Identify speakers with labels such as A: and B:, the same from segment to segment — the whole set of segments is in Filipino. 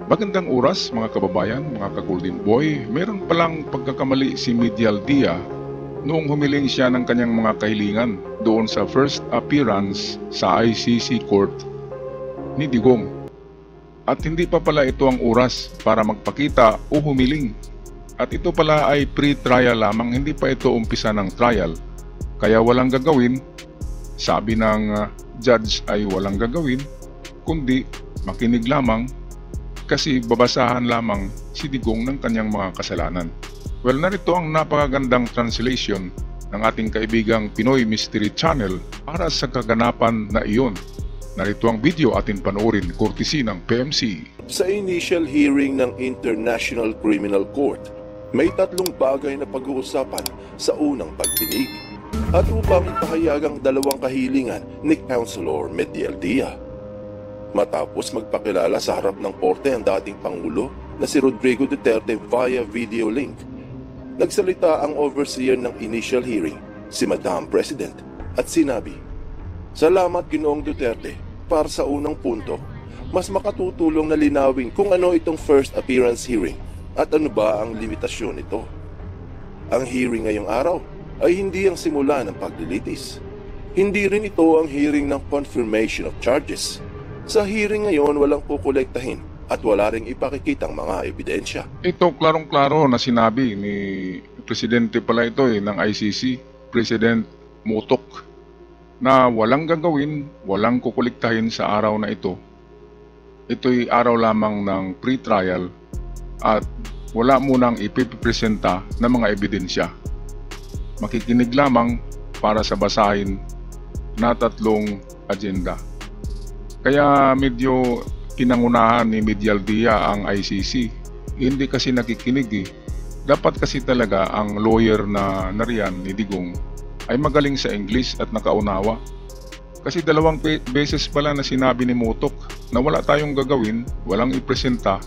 A: Magandang oras mga kababayan, mga ka-Golden Boy. Meron palang pagkakamali si Medial Dia noong humiling siya ng kanyang mga kahilingan doon sa first appearance sa ICC Court ni Digong. At hindi pa pala ito ang oras para magpakita o humiling. At ito pala ay pre-trial lamang, hindi pa ito umpisa ng trial. Kaya walang gagawin, sabi ng judge ay walang gagawin, kundi makinig lamang kasi babasahan lamang si Digong ng kanyang mga kasalanan. Well, narito ang napakagandang translation ng ating kaibigang Pinoy Mystery Channel para sa kaganapan na iyon. Narito ang video atin panoorin courtesy ng PMC.
B: Sa initial hearing ng International Criminal Court, may tatlong bagay na pag-uusapan sa unang pagdinig at upang ipahayagang dalawang kahilingan ni Councilor Medial Dia. Matapos magpakilala sa harap ng korte ang dating Pangulo na si Rodrigo Duterte via video link, nagsalita ang overseer ng initial hearing, si Madam President, at sinabi, "Salamat Ginoong Duterte para sa unang punto, mas makatutulong na linawin kung ano itong first appearance hearing at ano ba ang limitasyon nito. Ang hearing ngayong araw ay hindi ang simula ng paglilitis. Hindi rin ito ang hearing ng confirmation of charges. Sa hearing ngayon walang kukolektahin at wala ring ipakikitang mga ebidensya."
A: Ito klarong-klaro na sinabi ni Presidente pala ito ng ICC, President Motok, na walang gagawin, walang kukuliktahin sa araw na ito. Ito'y araw lamang ng pre-trial at wala munang ipipresenta ng mga ebidensya. Makikinig lamang para sa basahin na tatlong agenda. Kaya medyo pinangunahan ni Medial Dia ang ICC. Hindi kasi nakikinig eh. Dapat kasi talaga ang lawyer na nariyan ni Digong ay magaling sa English at nakaunawa. Kasi dalawang beses pala na sinabi ni Motok na wala tayong gagawin, walang ipresenta.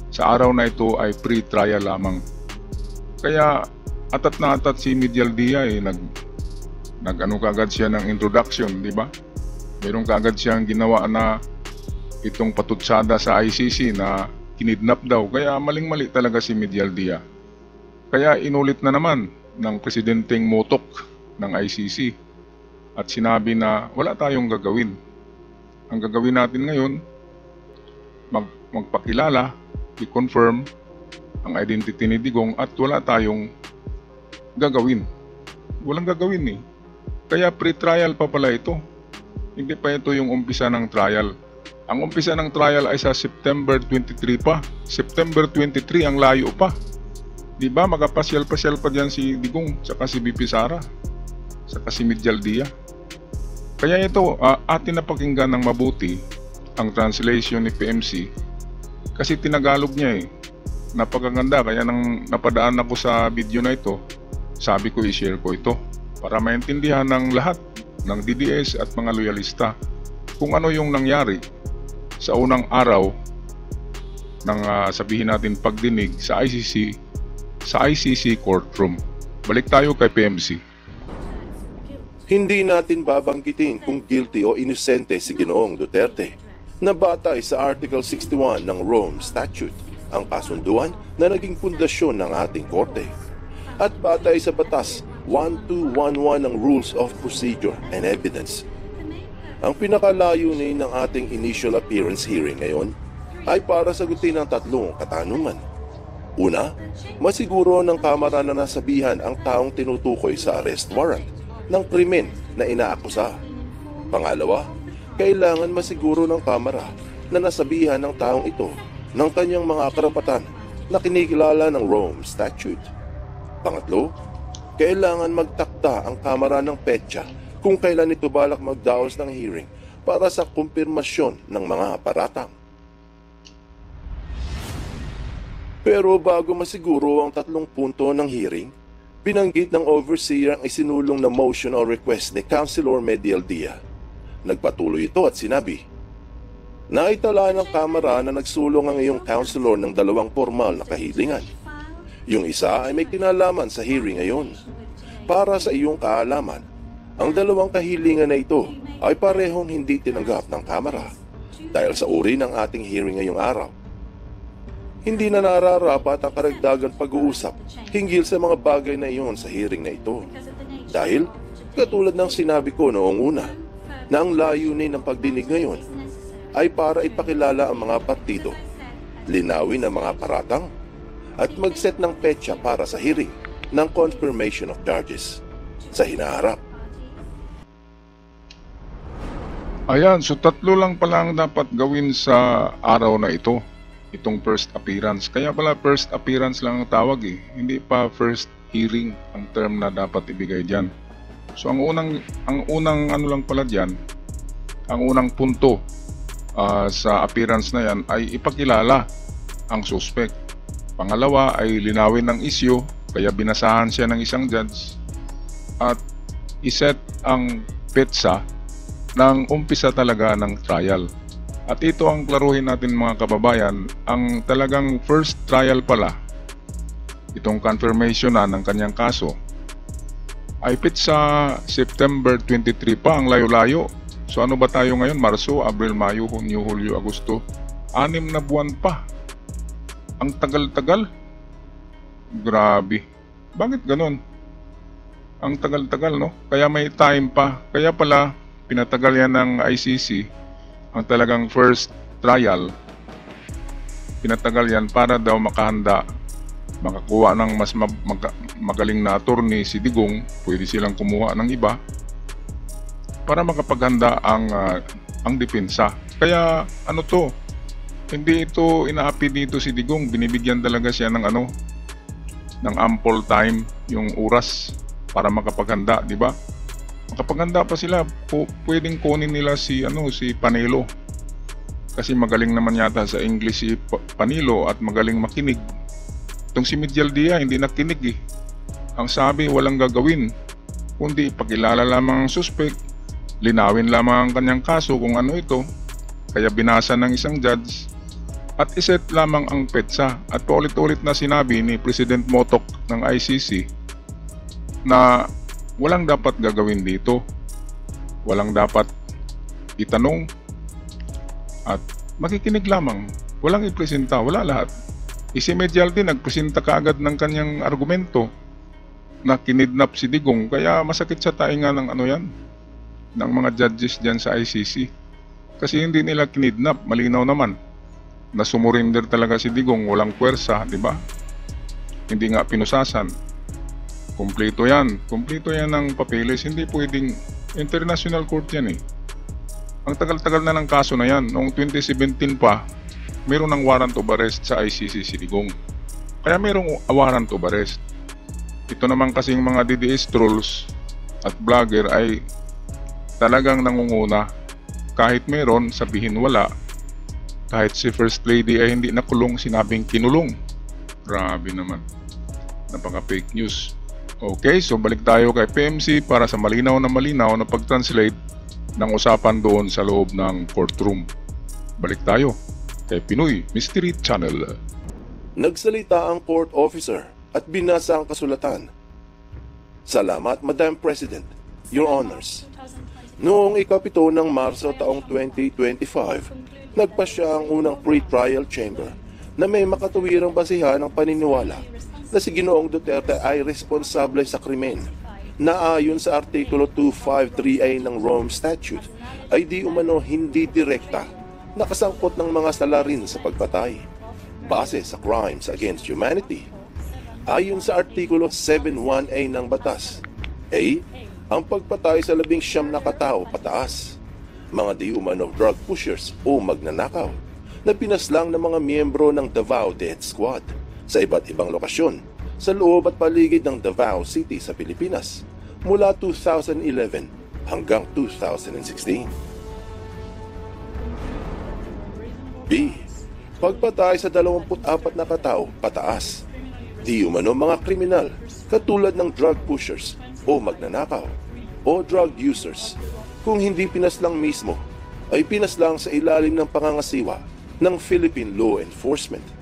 A: Sa araw na ito ay pre-trial lamang. Kaya atat na atat si Medial Dia nag-ano kaagad siya ng introduction, di ba? Meron kaagad siyang ginawa na itong patutsada sa ICC na kinidnap daw. Kaya maling-mali talaga si Medial Dia. Kaya inulit na naman ng Presidenteng Motok ng ICC at sinabi na wala tayong gagawin. Ang gagawin natin ngayon, magpakilala, i-confirm ang identity ni Digong at wala tayong gagawin. Walang gagawin eh. Kaya pre-trial pa pala ito. Hindi pa ito yung umpisa ng trial. Ang umpisa ng trial ay sa September 23 pa. September 23 ang layo pa. Di ba magapasyal-pasyal pa dyan si Digong saka si BP Sara saka si Medial Dia. Kaya ito atin napakinggan ng mabuti ang translation ni PMC kasi tinagalog niya eh. Napakaganda kaya nang napadaan ako sa video na ito, sabi ko i-share ko ito para maintindihan ng lahat ng DDS at mga loyalista kung ano yung nangyari sa unang araw ng sabihin natin pagdinig sa ICC courtroom. Balik tayo kay PMC.
B: Hindi natin babanggitin kung guilty o inosente si Ginoong Duterte na batay sa Article 61 ng Rome Statute, ang kasunduan na naging pundasyon ng ating korte, at batay sa Batas 1211 ng Rules of Procedure and Evidence. Ang pinakalayunin ng ating initial appearance hearing ngayon ay para sagutin ang tatlong katanungan. Una, masiguro ng Kamara na nasabihan ang taong tinutukoy sa arrest warrant ng krimen na inaakusa. Pangalawa, kailangan masiguro ng Kamara na nasabihan ng taong ito ng kanyang mga karapatan na kinikilala ng Rome Statute. Pangatlo, kailangan magtakda ang Kamara ng petsa kung kailan ito balak magdaos ng hearing para sa kumpirmasyon ng mga paratang. Pero bago masiguro ang tatlong punto ng hearing, binanggit ng overseer ang isinulong na motion or request ni Councilor Medial Dia. Nagpatuloy ito at sinabi, naitala ng Kamara na nagsulong ang iyong councilor ng dalawang formal na kahilingan. Yung isa ay may kinalaman sa hearing ngayon. Para sa iyong kaalaman, ang dalawang kahilingan na ito ay parehong hindi tinanggap ng Kamara dahil sa uri ng ating hearing ngayong araw Hindi na nararapat ang karagdagan pag-uusap hinggil sa mga bagay na iyon sa hearing na ito. Dahil, katulad ng sinabi ko noong una, na ang layunin ng pagdinig ngayon ay para ipakilala ang mga partido, linawin ang mga paratang, at mag-set ng petsa para sa hearing ng confirmation of charges sa hinaharap.
A: Ayan, so 3 lang pala ang dapat gawin sa araw na ito. Itong first appearance. Kaya pala first appearance lang ang tawag eh. Hindi pa first hearing ang term na dapat ibigay dyan. So ang unang ano lang pala dyan, ang unang punto sa appearance na yan ay ipakilala ang suspect. Pangalawa ay linawin ng issue, kaya binasahan siya ng isang judge at iset ang petsa ng umpisa talaga ng trial. At ito ang klaruhin natin mga kababayan, ang talagang first trial pala, itong confirmation na ng kanyang kaso, ay petsa September 23 pa, ang layo-layo. So ano ba tayo ngayon? Marso, Abril, Mayo, Hunyo, Hulyo, Agosto. 6 na buwan pa. Ang tagal-tagal. Grabe. Bakit ganun? Ang tagal-tagal, no? Kaya may time pa. Kaya pala, pinatagal yan ng ICC, ang talagang first trial. Pinatagal yan para daw makahanda, makakuha ng mas magaling na attorney si Digong, pwede silang kumuha ng iba, para makapaghanda ang depensa. Kaya ano to, hindi ito inaapi dito si Digong, binibigyan talaga siya ng ng ample time, yung oras para makapaghanda, di ba? Makapaghanda pa sila, pwedeng kunin nila si Panelo. Kasi magaling naman yata sa English si Panelo at magaling makinig. Itong si Medial Dia hindi nakinig eh. Ang sabi walang gagawin, kundi ipakilala lamang ang suspect, linawin lamang ang kanyang kaso kung ano ito, kaya binasa ng isang judge, at iset lamang ang petsa. At paulit-ulit na sinabi ni President Motok ng ICC na walang dapat gagawin dito, walang dapat itanong, at makikinig lamang, walang ipresenta, wala lahat. Si Medial din nagpresenta kaagad ng kanyang argumento na kinidnap si Digong, kaya masakit sa tainga ng ng mga judges dyan sa ICC. Kasi hindi nila kinidnap, malinaw naman na sumurinder talaga si Digong, walang puwersa, di ba? Hindi nga pinusasan. Kumpleto yan ng papeles, hindi pwedeng international court yan eh. Ang tagal-tagal na ng kaso na yan, noong 2017 pa, meron ng warrant of arrest sa ICC si Digong. Kaya merong warrant of arrest. Ito naman kasing mga DDS trolls at vlogger ay talagang nangunguna. Kahit meron, sabihin wala. Kahit si First Lady ay hindi nakulong, sinabing kinulong. Grabe naman. Napaka fake news. Okay, so balik tayo kay PMC para sa malinaw na pag-translate ng usapan doon sa loob ng courtroom. Balik tayo kay Pinoy Mystery Channel.
B: Nagsalita ang court officer at binasa ang kasulatan. Salamat, Madam President, Your Honors. Noong ika-7 ng Marso taong 2025, nagpasya ang unang pre-trial chamber na may makatuwirang basihan ng paniniwala na si Ginoong Duterte ay responsable sa krimen na ayon sa Artikulo 253A ng Rome Statute ay di umano hindi direkta nakasangkot ng mga salarin sa pagpatay base sa crimes against humanity. Ayon sa Artikulo 71A ng Batas, A. Ang pagpatay sa 19 na katao pataas, mga di umano drug pushers o magnanakaw na pinaslang ng mga miyembro ng Davao Death Squad sa iba't ibang lokasyon sa loob at paligid ng Davao City sa Pilipinas mula 2011 hanggang 2016. B. Pagpatay sa 24 na katao pataas, di umano mga kriminal katulad ng drug pushers o magnanakaw o drug users, kung hindi pinaslang mismo ay pinaslang sa ilalim ng pangangasiwa ng Philippine Law Enforcement.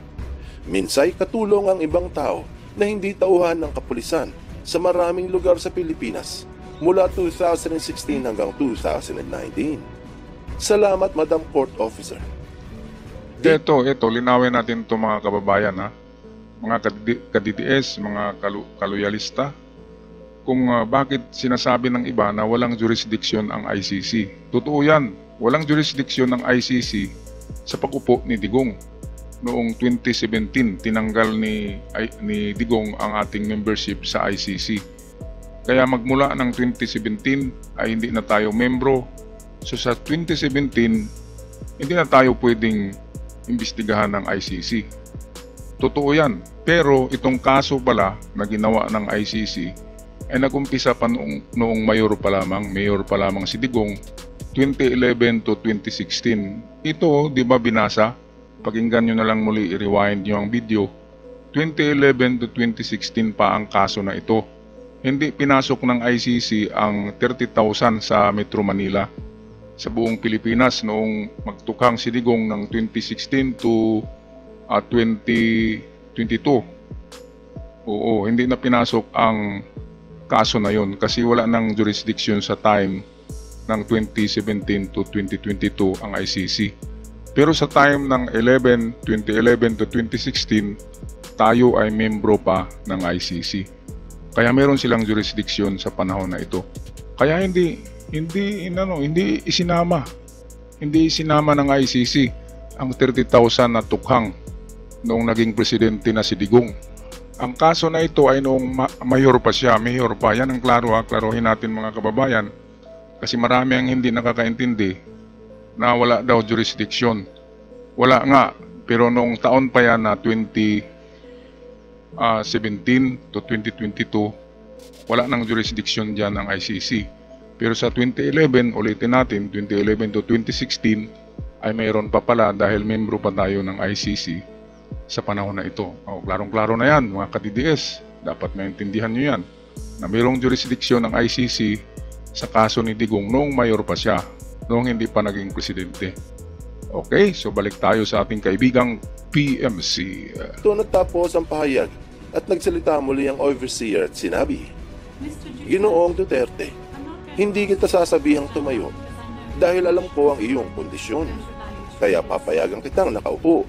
B: Minsay katulong ang ibang tao na hindi tauhan ng kapulisan sa maraming lugar sa Pilipinas mula 2016 hanggang 2019. Salamat, Madam Court Officer. Hindi
A: Ito, linawin natin ito mga kababayan ha. Mga ka-DDS, mga kaluyalista. Kung bakit sinasabi ng iba na walang jurisdiction ang ICC. Totoo yan, walang jurisdiction ng ICC sa pag-upo ni Digong. Noong 2017, tinanggal ni Digong ang ating membership sa ICC. Kaya magmula ng 2017 ay hindi na tayo membro. So sa 2017, hindi na tayo pwedeng imbestigahan ng ICC. Totoo yan. Pero itong kaso pala na ginawa ng ICC ay nagumpisa pa noong mayor pa lamang si Digong, 2011 to 2016. Ito, di ba binasa? Pakinggan nyo na lang muli, i-rewind nyo ang video. 2011 to 2016 pa ang kaso na ito. Hindi pinasok ng ICC ang 30,000 sa Metro Manila sa buong Pilipinas noong magtukhang si Digong ng 2016 to 2022. Oo, hindi na pinasok ang kaso na yon kasi wala nang jurisdiction sa time ng 2017 to 2022 ang ICC. Pero sa time ng 2011 to 2016, tayo ay membro pa ng ICC. Kaya meron silang jurisdiction sa panahon na ito. Kaya hindi isinama ng ICC ang 30,000 na tukhang noong naging presidente na si Digong. Ang kaso na ito ay noong mayor pa siya. Mayor pa. Yan ang klaro ha. Klaruhin natin mga kababayan. Kasi marami ang hindi nakakaintindi na wala daw jurisdiction. Wala nga. Pero noong taon pa yan na 2017 to 2022, wala nang jurisdiction dyan ng ICC. Pero sa 2011, ulitin natin, 2011 to 2016, ay mayroon pa pala dahil membro pa tayo ng ICC sa panahon na ito. Klarong-klaro na yan, mga ka-DDS. Dapat maintindihan nyo yan na mayroong jurisdiction ng ICC sa kaso ni Digong noong mayor pa siya, noong hindi pa naging presidente. Okay, so balik tayo sa ating kaibigang PMC.
B: ito natapos ang pahayag at nagsalita muli ang overseer at sinabi, Ginoong Duterte, hindi kita sasabihang tumayo dahil alam ko ang iyong kondisyon. Kaya papayagan kitang nakaupo.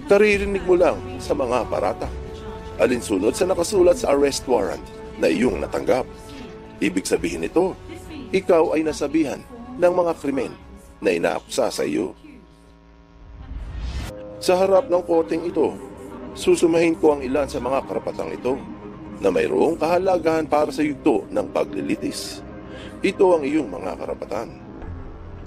B: Karirinig mo lang sa mga parata. Alinsunod sa nakasulat sa arrest warrant na iyong natanggap. Ibig sabihin nito, ikaw ay nasabihan ng mga krimen na inaakusa sa iyo. Sa harap ng korteng ito, susumahin ko ang ilan sa mga karapatang ito na mayroong kahalagahan para sa yugto ng paglilitis. Ito ang iyong mga karapatan.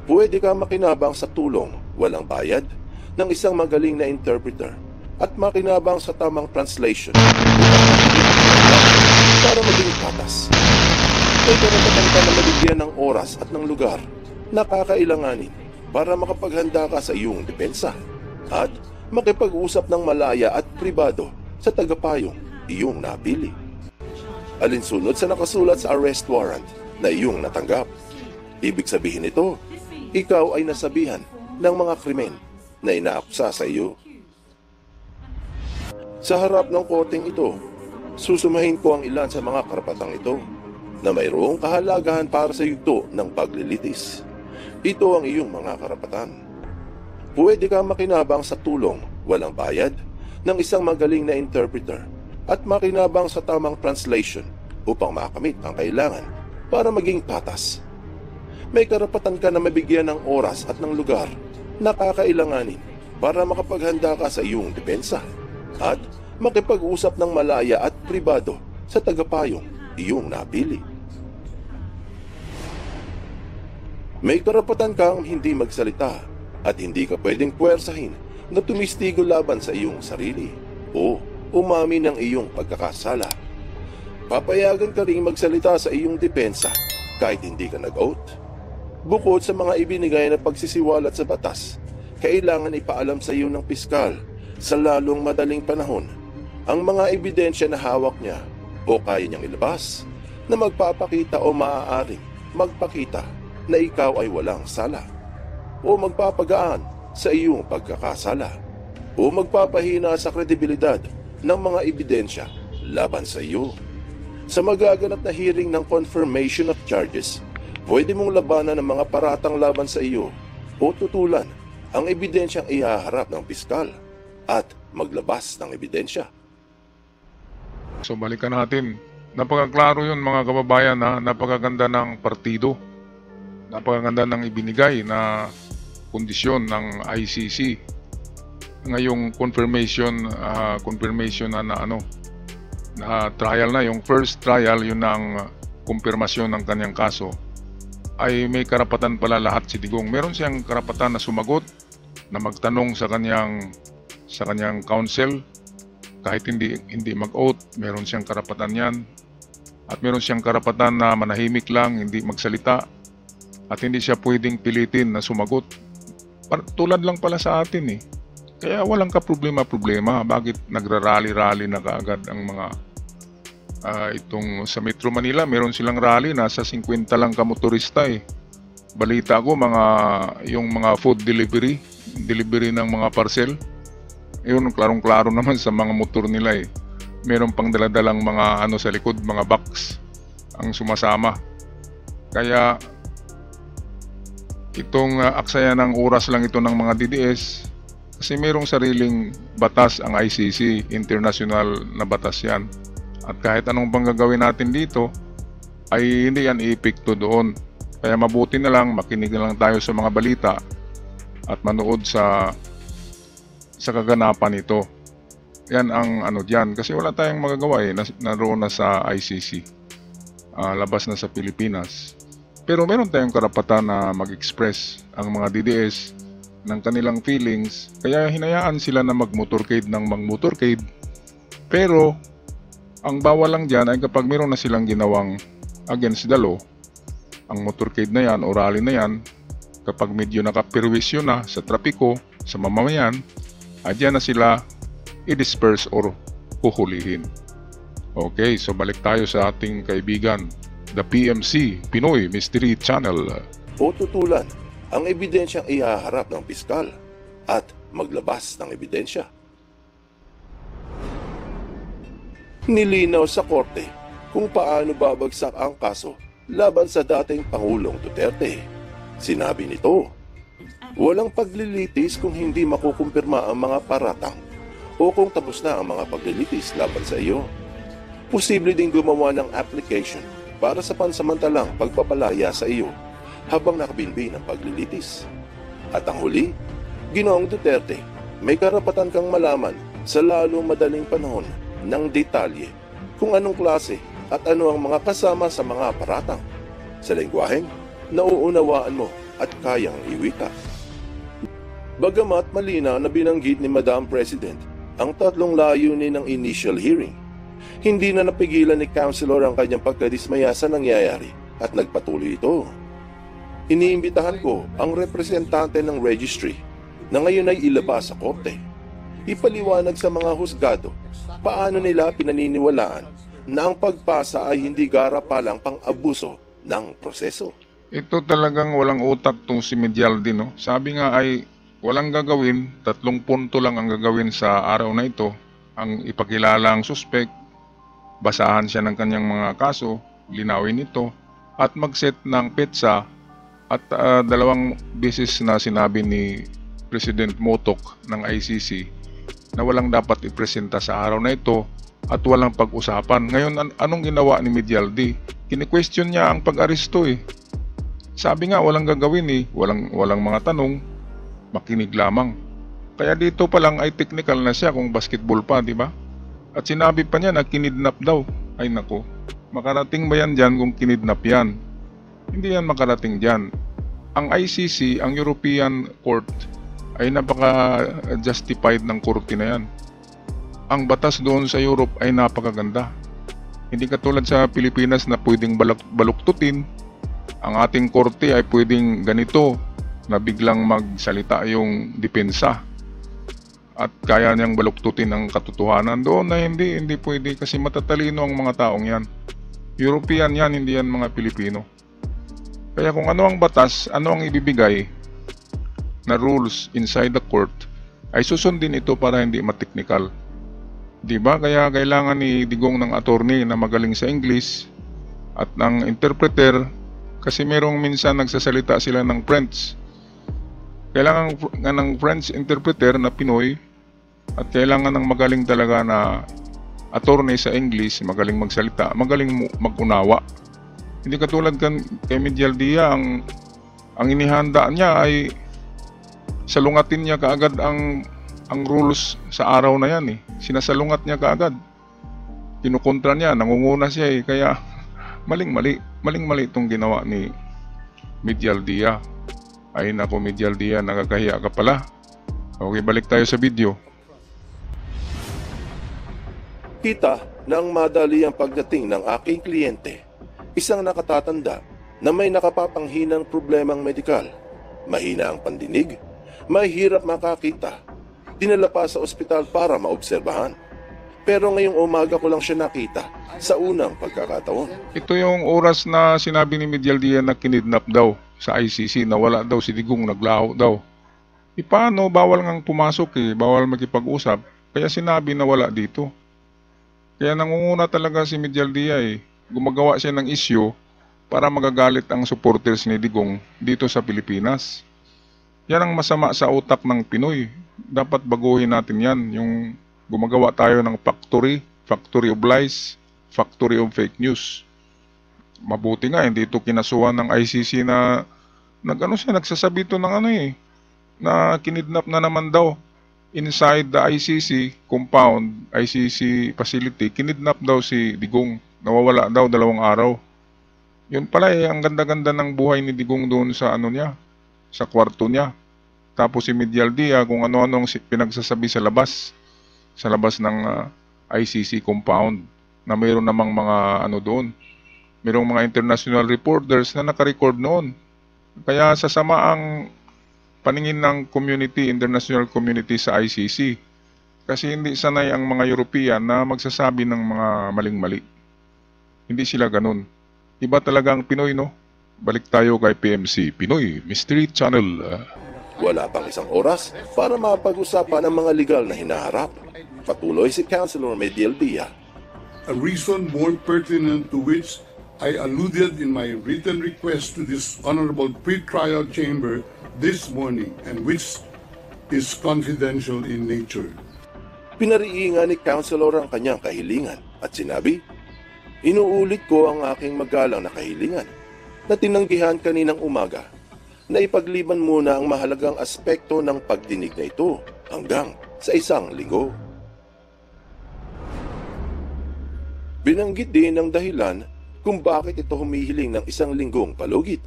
B: Pwede ka makinabang sa tulong, walang bayad, ng isang magaling na interpreter at makinabang sa tamang translation para maging patas. May karapatan ka na mabigyan ng oras at ng lugar na kakailanganin para makapaghanda ka sa iyong depensa at makipag-usap ng malaya at pribado sa tagapayong iyong napili. Alinsunod sa nakasulat sa arrest warrant na iyong natanggap. Ibig sabihin nito, ikaw ay nasabihan ng mga krimen na inaakusa sa iyo. Sa harap ng korteng ito, susumahin ko ang ilan sa mga karapatang ito na mayroong kahalagahan para sa yugto ng paglilitis. Ito ang iyong mga karapatan. Pwede ka makinabang sa tulong, walang bayad, ng isang magaling na interpreter at makinabang sa tamang translation upang makamit ang kailangan para maging patas. May karapatan ka na mabigyan ng oras at ng lugar na kakailanganin para makapaghanda ka sa iyong depensa at makipag-usap ng malaya at pribado sa tagapayong iyong napili. May karapatan kang hindi magsalita at hindi ka pwedeng puwersahin na tumistigo laban sa iyong sarili o umamin ng iyong pagkakasala. Papayagan ka ring magsalita sa iyong depensa kahit hindi ka nag-oath. Bukod sa mga ibinigay na pagsisiwalat sa batas, kailangan ipaalam sa iyo ng piskal sa lalong madaling panahon ang mga ebidensya na hawak niya o kaya niyang ilabas na magpapakita o maaaring magpakita na ikaw ay walang sala o magpapagaan sa iyong pagkakasala o magpapahina sa kredibilidad ng mga ebidensya laban sa iyo. Sa magaganap na hearing ng confirmation of charges, pwede mong labanan ng mga paratang laban sa iyo o tutulan ang ebidensyang ihaharap ng piskal at maglabas ng ebidensya.
A: So balikan natin. Napakaklaro yun mga kababayan, ha? Napakaganda ng partido. Napakaganda ng ibinigay na kondisyon ng ICC. Ngayong confirmation na trial na, yung first trial, yun ang kumpirmasyon ng kanyang kaso, ay may karapatan pala lahat si Digong. Meron siyang karapatan na sumagot, na magtanong sa kanyang counsel, kahit hindi mag-oath, meron siyang karapatan yan. At meron siyang karapatan na manahimik lang, hindi magsalita, at hindi siya pwedeng pilitin na sumagot. Tulad lang pala sa atin eh. Kaya walang ka-problema-problema. Bakit nagrarally-rally na kaagad ang mga itong sa Metro Manila? Meron silang rally, nasa 50 lang kamotorista eh. Balita ko yung mga food delivery ng mga parcel. Yun, klarong-klaro naman sa mga motor nila eh. Meron pang daladalang mga sa likod, mga box ang sumasama. Kaya itong aksaya ng oras lang ito ng mga DDS, kasi mayroong sariling batas ang ICC, international na batas yan. At kahit anong pang gagawin natin dito, ay hindi yan iepekto doon. Kaya mabuti na lang, makinig na lang tayo sa mga balita at manood sa kaganapan ito. Yan ang diyan. Kasi wala tayong magagawa eh, naroon na sa ICC. Labas na sa Pilipinas. Pero meron tayong karapatan na mag-express ang mga DDS ng kanilang feelings. Kaya hinayaan sila na mag-motorcade ng mag-motorcade. Pero ang bawal lang dyan ay kapag meron na silang ginawang against the law, ang motorcade na yan o rally na yan, kapag medyo nakapirwisyo na sa trapiko, sa mamamayan, ay dyan na sila i-disperse or huhulihin. Okay, so balik tayo sa ating kaibigan, the PMC, Pinoy Mystery Channel.
B: O tutulan ang ebidensyang ihaharap ng piskal at maglabas ng ebidensya. Nilinaw sa korte kung paano babagsak ang kaso laban sa dating Pangulong Duterte. Sinabi nito, walang paglilitis kung hindi makukumpirma ang mga paratang o kung tapos na ang mga paglilitis laban sa iyo. Posible ding gumawa ng application para sa pansamantalang pagpapalaya sa iyo habang nakabinbin ang paglilitis. At ang huli, Ginoong Duterte, may karapatan kang malaman sa lalong madaling panahon ng detalye kung anong klase at ano ang mga kasama sa mga paratang. Sa lengguwaheng nauunawaan mo at kayang iwika. Bagamat malinaw na binanggit ni Madam President ang tatlong layunin ng initial hearing, hindi na napigilan ni Councilor ang kanyang pagkadismaya sa nangyayari at nagpatuloy ito. Iniimbitahan ko ang representante ng registry na ngayon ay ilabas sa korte. Ipaliwanag sa mga husgado paano nila pinaniniwalaan na ang pagpasa ay hindi garapalang pang-abuso ng proseso.
A: Ito talagang walang utak tong si Medialdi, no? Sabi nga ay walang gagawin, 3 punto lang ang gagawin sa araw na ito. Ang ipakilala ang suspect, basahan siya ng kanyang mga kaso, linawin ito, at mag-set ng petsa. At 2 beses na sinabi ni President Motok ng ICC na walang dapat ipresenta sa araw na ito at walang pag-usapan. Ngayon, anong ginawa ni Medialdi? Kini-question niya ang pag-aresto eh. Sabi nga walang gagawin eh, walang mga tanong, makinig lamang. Kaya dito pa lang ay technical na siya kung basketball pa, di ba? At sinabi pa niya na kinidnap daw. Ay nako, makarating ba yan dyan kung kinidnap yan? Hindi yan makarating dyan. Ang ICC, ang European Court, ay napaka-justified ng korte na yan. Ang batas doon sa Europe ay napakaganda. Hindi katulad sa Pilipinas na pwedeng baluktutin. Ang ating korte ay pwedeng ganito, na biglang magsalita yung depensa at kaya niyang baluktutin ang katotohanan. Doon na hindi pwede kasi matatalino ang mga taong yan. European yan, hindi yan mga Pilipino. Kaya kung ano ang batas, ano ang ibibigay na rules inside the court, ay susundin ito para hindi mateknikal. Diba? Kaya kailangan ni Digong ng attorney na magaling sa English at ng interpreter, kasi merong minsan nagsasalita sila ng French. Kailangan nga ng French interpreter na Pinoy at kailangan ng magaling talaga na attorney sa English, magaling magsalita, magaling mag-unawa. Hindi katulad kay Medial Dia, ang inihanda niya ay salungatin niya kaagad ang rules sa araw na yan eh. Sinasalungat niya kaagad. Kinukontra niya, nangunguna siya eh. Kaya maling-mali itong ginawa ni Medial Dia. Ay nako Medial Dia, nakakahiya ka pala. Okay, balik tayo sa video.
B: Kita na ang madali ang pagdating ng aking kliyente, isang nakatatanda na may nakapapanghinang problemang medikal, mahina ang pandinig, mahirap makakita, dinala pa sa ospital para maobserbahan. Pero ngayong umaga ko lang siya nakita sa unang pagkakataon.
A: Ito yung oras na sinabi ni Medial Dia na kinidnap daw sa ICC, na wala daw si Digong, naglaho daw. Paano? Bawal ngang pumasok eh, bawal makipag-usap, kaya sinabi na wala dito. Kaya nangunguna talaga si Medial Dia eh. Gumagawa siya ng issue para magagalit ang supporters ni Digong dito sa Pilipinas. Yan ang masama sa utak ng Pinoy. Dapat baguhin natin yan. Yung gumagawa tayo ng factory of lies, factory of fake news. Mabuti nga, hindi ito kinasuhan ng ICC na nagsasabi ito ng na kinidnap na naman daw. Inside the ICC compound, ICC facility, kinidnap daw si Digong. Nawawala daw 2 araw. Yun pala eh, ang ganda-ganda ng buhay ni Digong doon sa sa kwarto niya. Tapos si Medial Dia kung ano-anong pinagsasabi sa labas ng ICC compound, na mayroon namang mga doon. Mayroong mga international reporters na naka-record noon. Kaya sasama ang paningin ng international community sa ICC. Kasi hindi sanay ang mga European na magsasabi ng mga maling-mali. Hindi sila ganun. Iba talaga ang Pinoy, no? Balik tayo kay PMC, Pinoy Mystery Channel.
B: Wala pang isang oras para mapag-usapan ang mga legal na hinaharap. Patuloy si Councilor Medial Dia.
C: A reason more pertinent to which I alluded in my written request to this honorable pre-trial chamber this morning, and which is confidential in nature.
B: Pinariingan ni Councilor ang kanyang kahilingan at sinabi, "Inuulit ko ang aking magalang na kahilingan na tinanggihan kaninang umaga na ipagliban muna ang mahalagang aspekto ng pagdinig na ito hanggang sa 1 linggo." Binanggit din ang dahilan kung bakit ito humihiling ng 1 linggong palugit.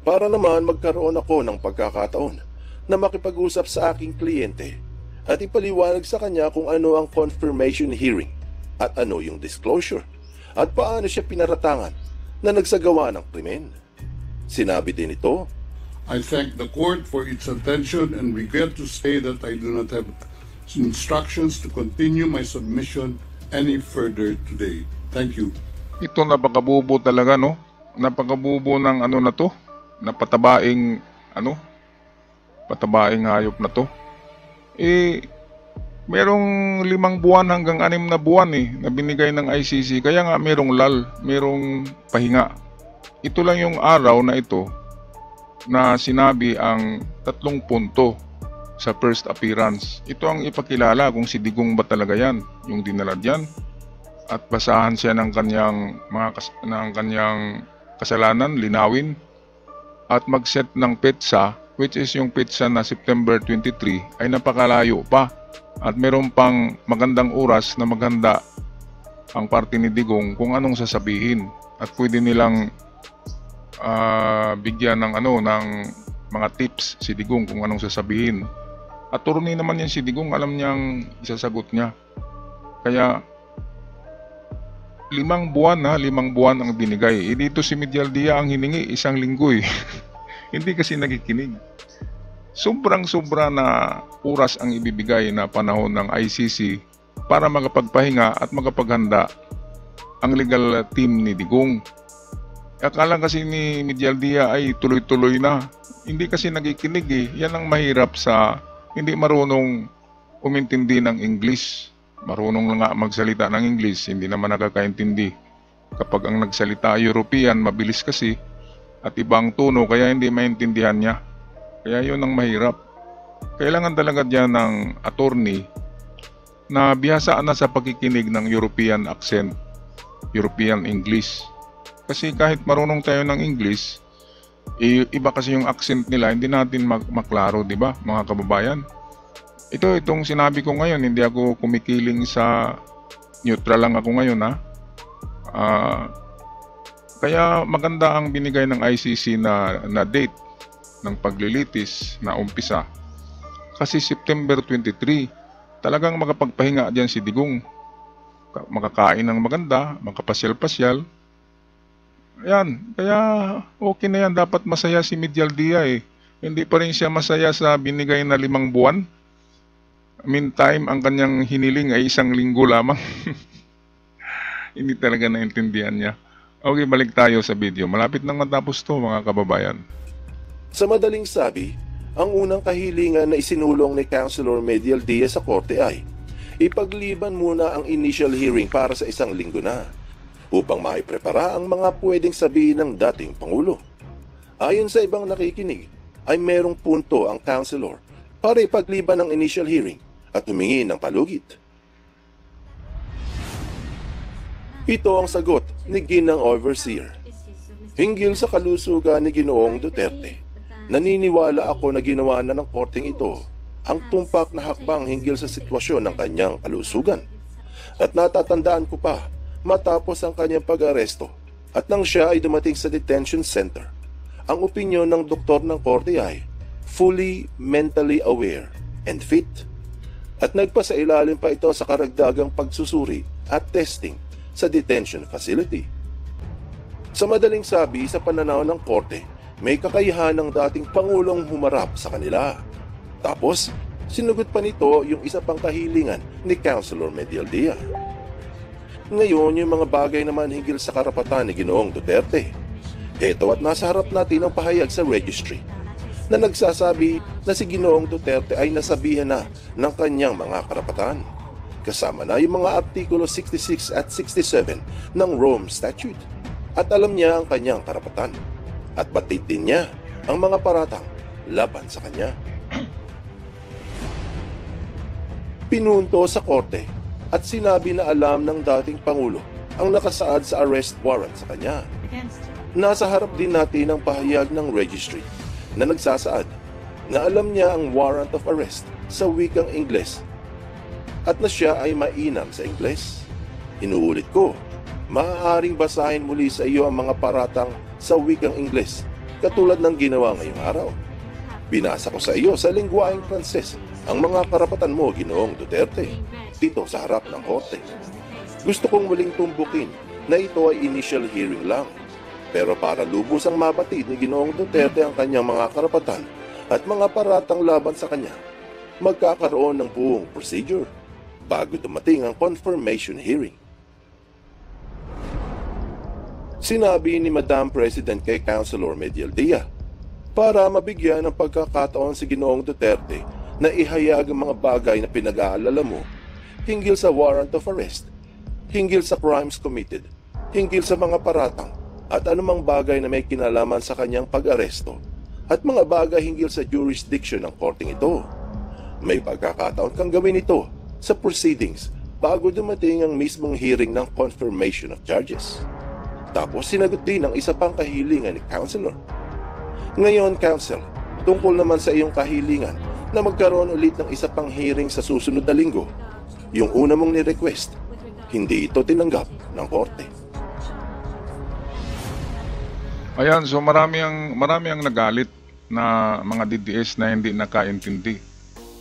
B: Para naman magkaroon ako ng pagkakataon na makipag-usap sa aking kliyente at ipaliwanag sa kanya kung ano ang confirmation hearing at ano yung disclosure at paano siya pinaratangan na nagsagawa ng krimen. Sinabi din ito,
C: I thank the court for its attention and regret to say that I do not have instructions to continue my submission any further today. Thank you.
A: Ito napakabubo talaga, no? Napakabubo ng na to. Napatabaing patabaing hayop na to. Merong 5 buwan hanggang 6 na buwan na binigay ng ICC. Kaya nga merong merong pahinga. Ito lang yung araw na ito na sinabi ang 3 punto sa first appearance. Ito ang ipakilala kung si Digong ba talaga yan, yung dinala diyan, at basahan siya ng kanyang kasalanan, linawin, at mag-set ng petsa, which is yung petsa na September 23 ay napakalayo pa, at meron pang magandang oras na maghanda ang party ni Digong kung anong sasabihin, at pwede nilang bigyan ng ng mga tips si Digong kung anong sasabihin. Attorney naman yan si Digong, alam niyang isasagot niya. Kaya 5 buwan 5 buwan ang binigay. Dito si Medial Dia ang hiningi 1 linggo Hindi kasi nakikinig. Sobrang-sobra na oras ang ibibigay na panahon ng ICC para makapagpahinga at makapaghanda ang legal team ni Digong. Akala kasi ni Medial Dia ay tuloy-tuloy na. Hindi kasi nakikinig Yan ang mahirap sa hindi marunong umintindi ng English. Marunong lang nga magsalita ng English, hindi naman nakakaintindi. Kapag ang nagsalita European, mabilis kasi at ibang tono kaya hindi maintindihan niya. Kaya yun ang mahirap. Kailangan talaga diyan ng attorney na bihasaan na sa pagkikinig ng European accent, European English. Kasi kahit marunong tayo ng English, iba kasi yung accent nila, hindi natin maklaro, di ba, mga kababayan? Itong sinabi ko ngayon, hindi ako kumikiling sa neutral lang ako ngayon, ha. Kaya maganda ang binigay ng ICC na date ng paglilitis na umpisa. Kasi September 23, talagang makapagpahinga diyan si Digong. Makakain ng maganda, makapasyal-pasyal. Ayan, kaya okay na yan. Dapat masaya si Medialdia eh. Hindi pa rin siya masaya sa binigay na 5 buwan. Meantime, ang kanyang hiniling ay 1 linggo lamang. Hindi talaga naintindihan niya. Okay, balik tayo sa video. Malapit nang matapos to, mga kababayan.
B: Sa madaling sabi, ang unang kahilingan na isinulong ni Councilor Medialdia sa korte ay ipagliban muna ang initial hearing para sa 1 linggo na upang maiprepara ang mga pwedeng sabihin ng dating Pangulo. Ayon sa ibang nakikinig, ay merong punto ang Councilor para ipagliban ang initial hearing at humingi ng palugit. Ito ang sagot ni Ginang Overseer. Hinggil sa kalusugan ni Ginoong Duterte, naniniwala ako na ginawa na ng korteng ito ang tumpak na hakbang hinggil sa sitwasyon ng kanyang kalusugan. At natatandaan ko pa, matapos ang kanyang pag-aresto at nang siya ay dumating sa detention center, ang opinyon ng doktor ng korte ay fully mentally aware and fit. At nagpasailalim pa ito sa karagdagang pagsusuri at testing sa detention facility. Sa madaling sabi, sa pananaw ng korte, may kakayahan ng dating Pangulong humarap sa kanila. Tapos, sinugot pa nito yung isa pang kahilingan ni Councilor Medialdia. Ngayon, yung mga bagay naman hinggil sa karapatan ni Ginoong Duterte. Ito at nasa harap natin ang pahayag sa registry na nagsasabi na si Ginoong Duterte ay nasabihan na ng kanyang mga karapatan. Kasama na yung mga artikulo 66 at 67 ng Rome Statute. At alam niya ang kanyang karapatan. At batid din niya ang mga paratang laban sa kanya. Pinunto sa korte at sinabi na alam ng dating Pangulo ang nakasaad sa arrest warrant sa kanya. Nasa harap din natin ang pahayag ng registry na nagsasaad na alam niya ang warrant of arrest sa wikang Ingles at na siya ay mainam sa Ingles. Inuulit ko, maaaring basahin muli sa iyo ang mga paratang sa wikang Ingles katulad ng ginawa ngayong araw. Binasa ko sa iyo sa lingwaeng Pranses ang mga karapatan mo, Ginoong Duterte, dito sa harap ng korte. Gusto kong muling tumbukin na ito ay initial hearing lang. Pero para lubos ang mabatid ni Ginoong Duterte ang kanyang mga karapatan at mga paratang laban sa kanya, magkakaroon ng buong procedure bago dumating ang confirmation hearing. Sinabi ni Madam President kay Councilor Medialdia para mabigyan ng pagkakataon si Ginoong Duterte na ihayag ang mga bagay na pinag-aalala mo hinggil sa warrant of arrest, hinggil sa crimes committed, hinggil sa mga paratang at anumang bagay na may kinalaman sa kanyang pag-aresto at mga bagay hinggil sa jurisdiction ng korting ito. May pagkakataon kang gawin ito sa proceedings bago dumating ang mismong hearing ng confirmation of charges. Tapos sinagot din ang isa pang kahilingan ni Councilor. Ngayon, Council, tungkol naman sa iyong kahilingan na magkaroon ulit ng isa pang hearing sa susunod na linggo. Yung una mong ni-request, hindi ito tinanggap ng korte.
A: Ayan, so marami ang nagalit na mga DDS na hindi nakaintindi.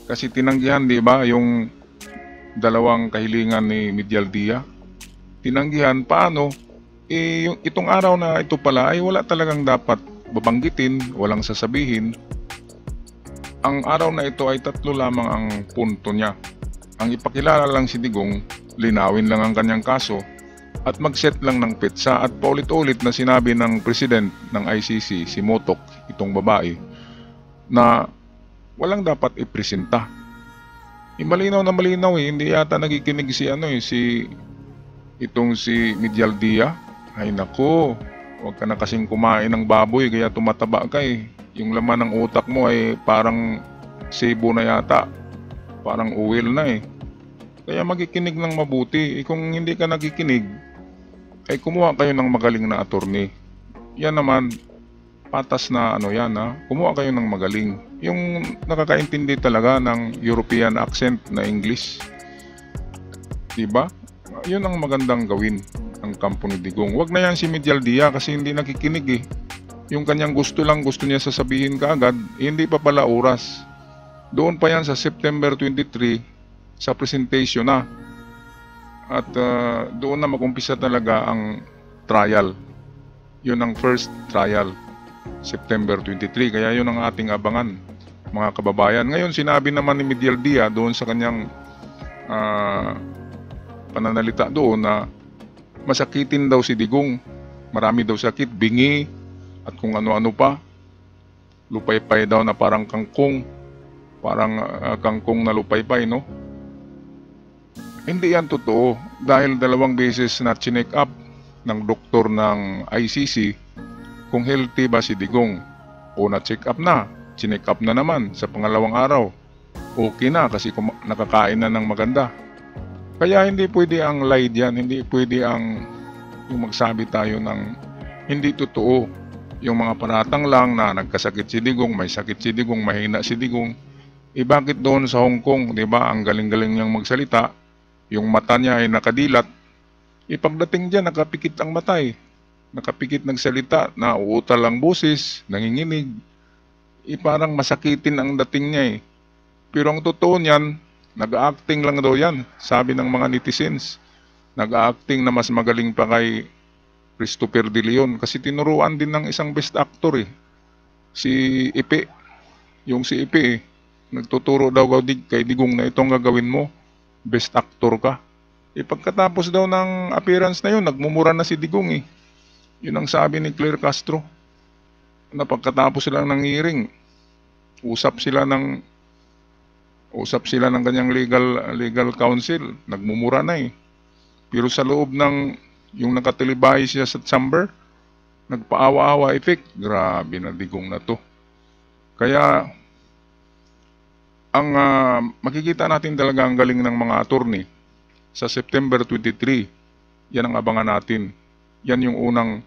A: Kasi tinanggihan, di ba, yung dalawang kahilingan ni Medialdia. Tinanggihan, paano? Itong araw na ito pala ay wala talagang dapat babanggitin, walang sasabihin. Ang araw na ito ay 3 lamang ang punto niya. Ang ipakilala lang si Digong, linawin lang ang kanyang kaso, at mag-set lang ng petsa at paulit-ulit na sinabi ng president ng ICC, si Motok, itong babae, na walang dapat ipresenta. Malinaw na malinaw hindi yata nagikinig si Medialdia. Ay nako, huwag ka na kasing kumain ng baboy kaya tumataba ka . yung laman ng utak mo ay parang sebo na yata, parang oil na eh. Kaya magikinig ng mabuti. Kung hindi ka nakikinig, ay kumuha kayo ng magaling na attorney. Yan naman, patas na ano yan ha. Kumuha kayo ng magaling. Yung nakakaintindi talaga ng European accent na English. Diba? Yun ang magandang gawin ng kampo ni Digong. Wag na yan si Medialdia kasi hindi nakikinig eh. Yung kanyang gusto niya sasabihin kaagad, hindi pa pala oras. Doon pa yan sa September 23 sa presentation na. At doon na mag-umpisa talaga ang trial. Yun ang first trial, September 23. Kaya yun ang ating abangan, mga kababayan. Ngayon, sinabi naman ni Medialdia doon sa kanyang pananalita doon na masakitin daw si Digong. Marami daw sakit, bingi, at kung ano-ano pa. Lupaypay daw na parang kangkong. Parang kangkong na lupaypay, no? Hindi yan totoo. Dahil 2 beses na chinek up ng doktor ng ICC kung healthy ba si Digong. O na-check up na. Chinek up na naman sa pangalawang araw. Okay na kasi nakakain na ng maganda. Kaya hindi pwede ang lie diyan, hindi pwede ang yung magsabi tayo ng hindi totoo. Yung mga paratang lang na nagkasakit si Digong, may sakit si Digong, mahina si Digong. Bakit doon sa Hong Kong, 'di ba? Ang galing-galing niyang magsalita. Yung mata niya ay nakadilat. Pagdating diyan, nakapikit ang mata eh. Nakapikit nagsalita, nauutal ang boses, nanginginig. Parang masakitin ang dating niya eh. Pero ang totoo niyan, nag-acting lang daw yan, sabi ng mga netizens. Nag-acting na mas magaling pa kay Christopher De Leon kasi tinuruan din ng isang best actor eh. Si Ipe. Yung si Ipe eh. Nagtuturo daw kay Digong na itong gagawin mo. Best actor ka. Pagkatapos daw ng appearance na yun, nagmumura na si Digong eh. Yun ang sabi ni Claire Castro. Na pagkatapos sila ng hearing, usap sila ng kanyang legal counsel, nagmumura na eh. Pero sa loob ng yung nakatelibay siya sa chamber, nagpaawa-awa effect. Grabe na Digong na to. Kaya ang makikita natin talaga ang galing ng mga attorney sa September 23. Yan ang abangan natin. Yan yung unang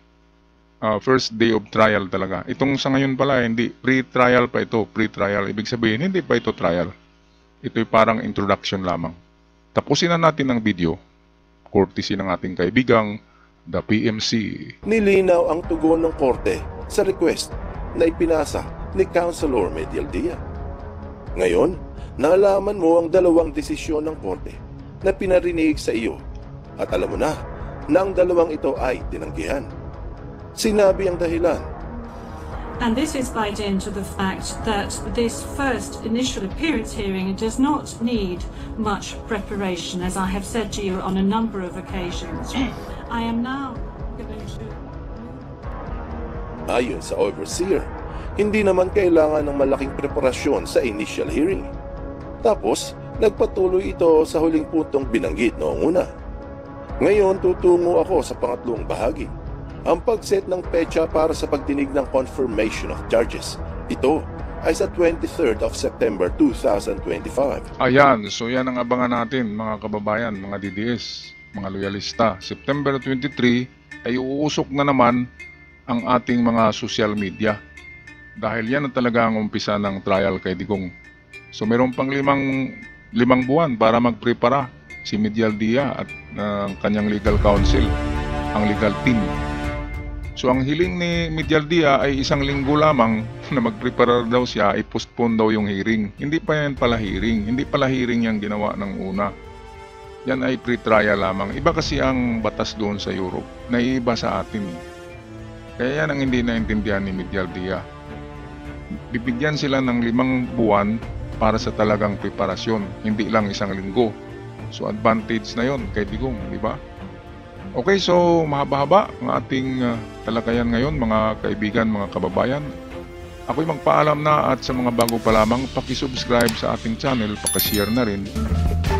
A: first day of trial talaga. Itong sa ngayon pala, hindi pre-trial pa ito. Pre-trial, ibig sabihin hindi pa ito trial. Ito'y parang introduction lamang. Tapusin na natin ang video, courtesy ng ating kaibigang The PMC.
B: Nilinaw ang tugon ng korte sa request na ipinasa ni Councilor Medialdia. Ngayon, nalaman mo ang 2 desisyon ng korte na pinarinig sa iyo at alam mo na ang 2 ito ay tinanggihan. Sinabi ang dahilan.
D: And this is by dint of the fact that this first initial appearance hearing does not need much preparation, as I have said to you on a number of occasions. I am now going to...
B: Ayon sa overseer, hindi naman kailangan ng malaking preparasyon sa initial hearing. Tapos, nagpatuloy ito sa huling puntong binanggit noong una. Ngayon, tutungo ako sa pangatlong bahagi. Ang pag-set ng petsa para sa pagdinig ng confirmation of charges. Ito ay sa 23rd of September 2025.
A: Ayan, so yan ang abangan natin mga kababayan, mga DDS, mga loyalista. September 23 ay uusok na naman ang ating mga social media. Dahil yan na talaga ang umpisa ng trial kay Digong. So meron pang limang buwan para magprepara si Medialdia at kanyang legal counsel, ang legal team. So ang hiling ni Medialdia ay 1 linggo lamang na magprepara daw siya, i-postpone daw yung hearing. Hindi pa yan pala hearing. Hindi pala hearing yung ginawa ng una. Yan ay pre-trial lamang. Iba kasi ang batas doon sa Europe. Naiiba sa atin. Kaya yan ang hindi naintindihan ni Medialdia. Bibigyan sila ng 5 buwan para sa talagang preparasyon. Hindi lang 1 linggo. So advantage na yon kay Digong, di ba? Okay, so mahaba-haba ang ating talakayan ngayon mga kaibigan, mga kababayan. Ako'y magpaalam na at sa mga bago pa lamang, paki-subscribe sa ating channel, paki-share na rin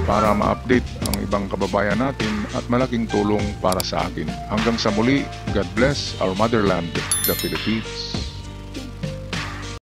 A: para ma-update ang ibang kababayan natin at malaking tulong para sa akin. Hanggang sa muli, God bless our motherland, the Philippines.